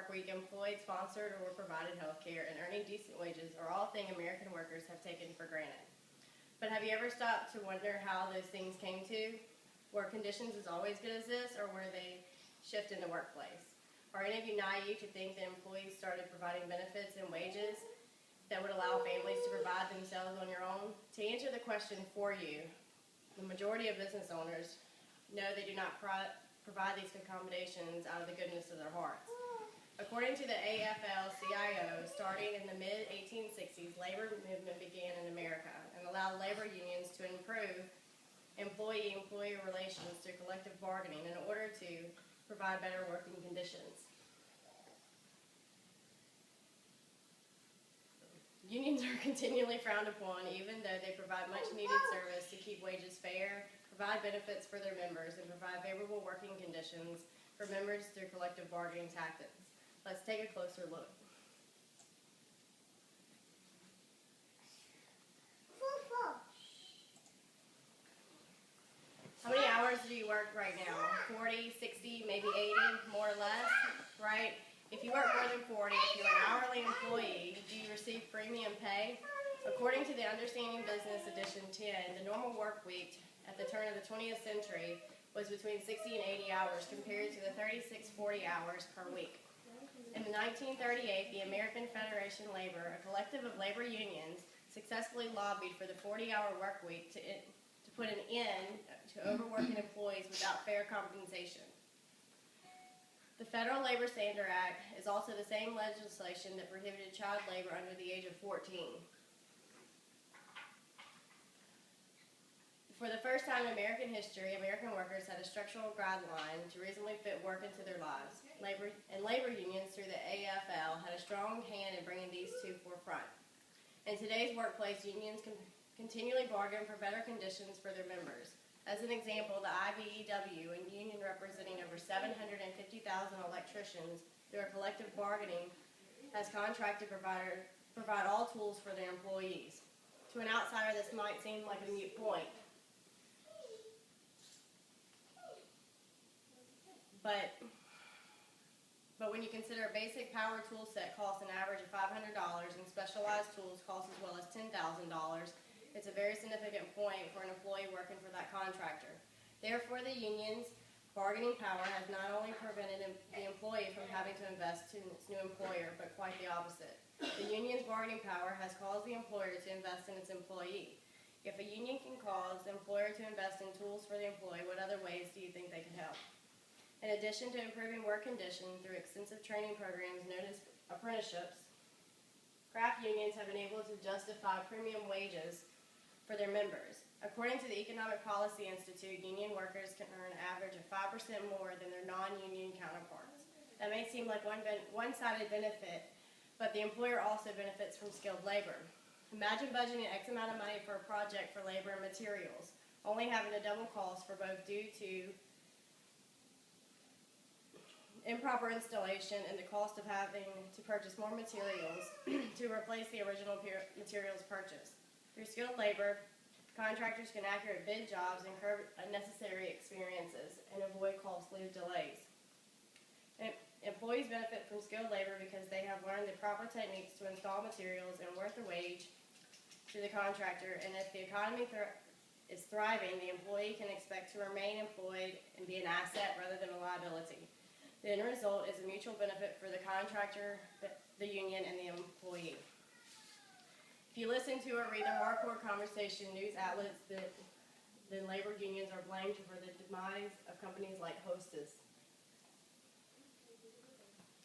work week, employed, sponsored, or provided health care, and earning decent wages are all things American workers have taken for granted. But have you ever stopped to wonder how those things came to? Were conditions as always good as this, or were they shift in the workplace? Are any of you naive to think that employees started providing benefits and wages that would allow families to provide themselves on your own? To answer the question for you, the majority of business owners know they do not provide these accommodations out of the goodness of their hearts. According to the AFL-CIO, starting in the mid-1860s, labor movement began in America and allowed labor unions to improve employee-employer relations through collective bargaining in order to provide better working conditions. Unions are continually frowned upon, even though they provide much-needed service to keep wages fair, provide benefits for their members, and provide favorable working conditions for members through collective bargaining tactics. Let's take a closer look. How many hours do you work right now? 40, 60, maybe 80, more or less, right? If you work more than 40, if you're an hourly employee, do you receive premium pay? According to the Understanding Business Edition 10, the normal work week at the turn of the 20th century was between 60 and 80 hours compared to the 36-40 hours per week. In 1938, the American Federation of Labor, a collective of labor unions, successfully lobbied for the 40-hour work week to put an end to overworking employees without fair compensation. The Federal Labor Standards Act is also the same legislation that prohibited child labor under the age of 14. For the first time in American history, American workers had a structural guideline to reasonably fit work into their lives. Labor unions through the AFL had a strong hand in bringing these to forefront. In today's workplace, unions continually bargain for better conditions for their members. As an example, the IBEW, a union representing over 750,000 electricians through a collective bargaining, has contracted to provide all tools for their employees. To an outsider, this might seem like a moot point. But when you consider a basic power tool set costs an average of $500 and specialized tools cost as well as $10,000, it's a very significant point for an employee working for that contractor. Therefore, the union's bargaining power has not only prevented the employee from having to invest in its new employer, but quite the opposite. The union's bargaining power has caused the employer to invest in its employee. If a union can cause the employer to invest in tools for the employee, what other ways do you think they can help? In addition to improving work conditions through extensive training programs known as apprenticeships, craft unions have been able to justify premium wages for their members. According to the Economic Policy Institute, union workers can earn an average of 5% more than their non-union counterparts. That may seem like one-sided benefit, but the employer also benefits from skilled labor. Imagine budgeting X amount of money for a project for labor and materials, only having a double cost for both due to improper installation and the cost of having to purchase more materials to replace the original materials purchased. Through skilled labor, contractors can accurately bid jobs and curb unnecessary experiences and avoid costly delays. Employees benefit from skilled labor because they have learned the proper techniques to install materials and worth the wage to the contractor, and if the economy is thriving, the employee can expect to remain employed and be an asset rather than a liability. The end result is a mutual benefit for the contractor, the union, and the employee. If you listen to or read the hardcore conversation news outlets, then labor unions are blamed for the demise of companies like Hostess.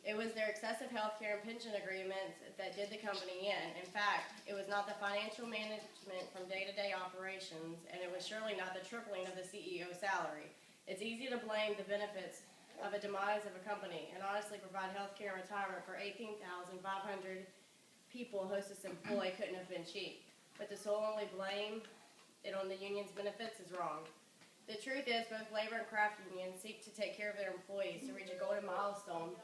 It was their excessive health care and pension agreements that did the company in. In fact, it was not the financial management from day-to-day operations, and it was surely not the tripling of the CEO salary. It's easy to blame the benefits of a demise of a company and honestly provide health care and retirement for 18,500 people Hostess employee couldn't have been cheap. But to solely blame it on the union's benefits is wrong. The truth is both labor and craft unions seek to take care of their employees to reach a golden milestone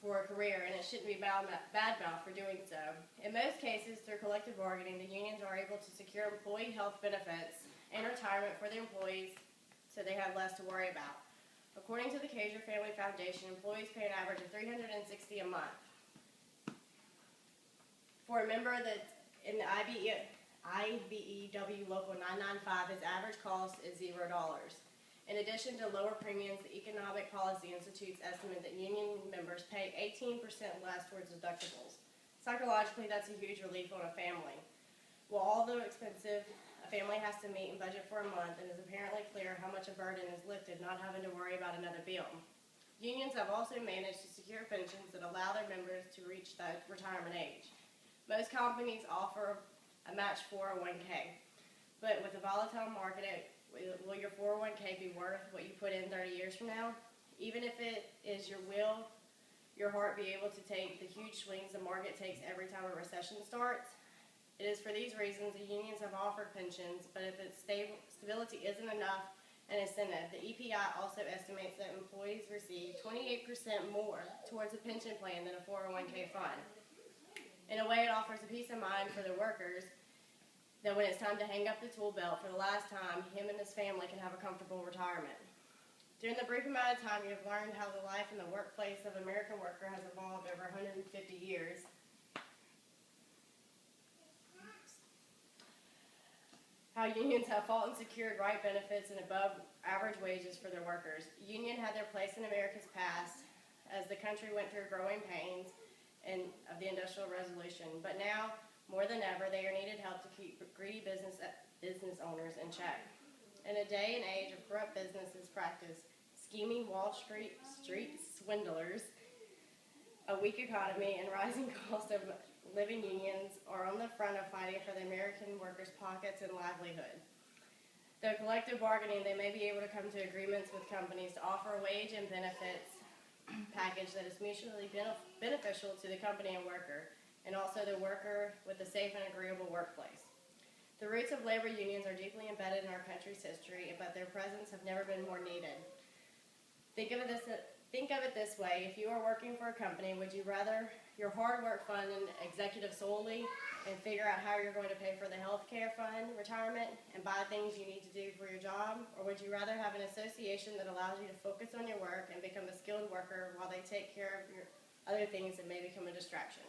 for a career, and it shouldn't be badmouthed for doing so. In most cases, through collective bargaining, the unions are able to secure employee health benefits and retirement for their employees so they have less to worry about. According to the Kaiser Family Foundation, employees pay an average of $360 a month. For a member that's in the IBEW Local 995, his average cost is $0. In addition to lower premiums, the Economic Policy Institute's estimate that union members pay 18% less towards deductibles. Psychologically, that's a huge relief on a family. While although expensive, a family has to meet and budget for a month, and it is apparently clear how much a burden is lifted not having to worry about another bill. Unions have also managed to secure pensions that allow their members to reach that retirement age. Most companies offer a match 401k, but with a volatile market, will your 401k be worth what you put in 30 years from now? Even if it is will your heart be able to take the huge swings the market takes every time a recession starts? It is for these reasons the unions have offered pensions, but if its stability isn't enough an incentive, the EPI also estimates that employees receive 28% more towards a pension plan than a 401k fund. In a way, it offers a peace of mind for the workers that when it's time to hang up the tool belt for the last time, him and his family can have a comfortable retirement. During the brief amount of time you have learned how the life in the workplace of an American worker has evolved over 150 years. How unions have fought and secured right benefits and above average wages for their workers. Union had their place in America's past as the country went through growing pains of the Industrial Revolution, but now, more than ever, they are needed help to keep greedy business owners in check. In a day and age of corrupt businesses practice, scheming Wall Street swindlers, a weak economy, and rising cost of living, unions are on the front of fighting for the American workers' pockets and livelihood. Though collective bargaining, they may be able to come to agreements with companies to offer a wage and benefits package that is mutually beneficial to the company and worker, and also the worker with a safe and agreeable workplace. The roots of labor unions are deeply embedded in our country's history, but their presence have never been more needed. Think of it this way: if you are working for a company, would you rather your hard work fund an executive solely and figure out how you're going to pay for the health care fund, retirement, and buy things you need to do for your job? Or would you rather have an association that allows you to focus on your work and become a skilled worker while they take care of your other things that may become a distraction?